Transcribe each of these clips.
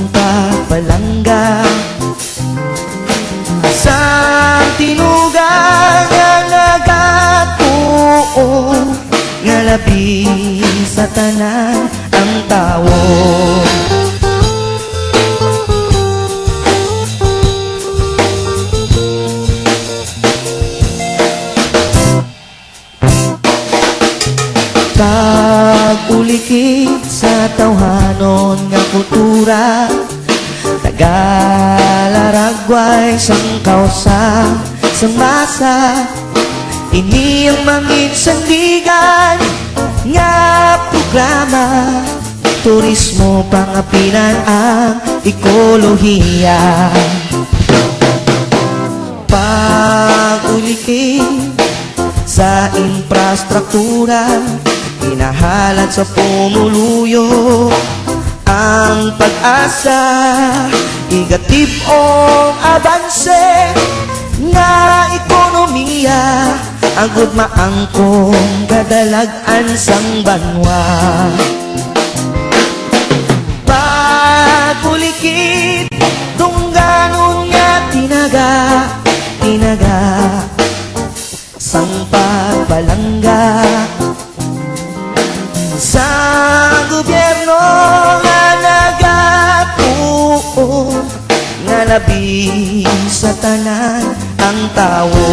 pagpalangga sa tinugang nga nagatuo nga labi sa tanan ang tawo. Pag-ulikit sa tawhanon nga kultura, Tagalaragway sang kausa sang masa, ini ang manginsandigan nga programa. Turismo pangapilan ang ekolohiya. Pag-ulikit sa infrastruktura, hinahalad sa pumuluyo ang pag-asa. Igatibong abanse nga ekonomiya, agud maangkong kadalagan sang banwa. Pag-ulikit tungganon nga tinaga sang pagpalangga sa gobyerno nga nagatuo nga labi sa tanan ang tawo.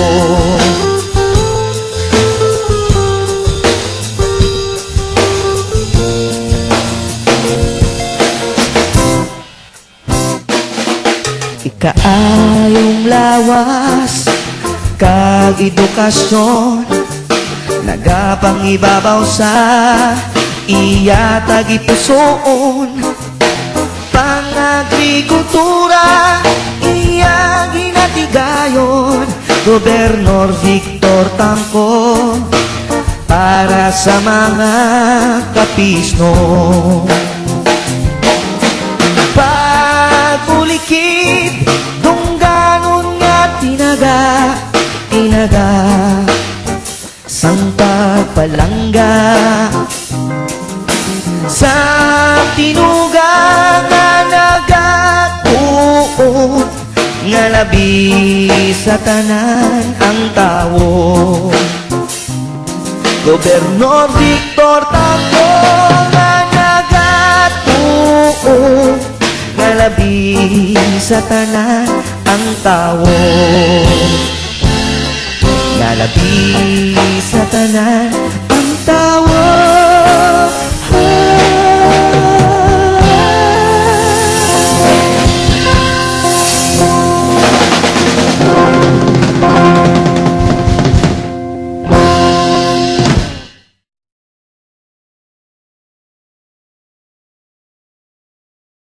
Ikaayong lawas kag edukasyon, nagapangibabaw sa iya tagipusoon. Pang-agrikultura iya ginatigayon, Gobernador Victor Tangco para sa mga kapisno. Pag-ulikit tungganon nga tinaga sang pagpalangga sa tinugang nga nagatuo nga labi sa tanan ang tawo. Gobernador Victor Tangco nga nagatuo nga labi sa tanan ang tawo. Nga labi sa tanan ang tawo.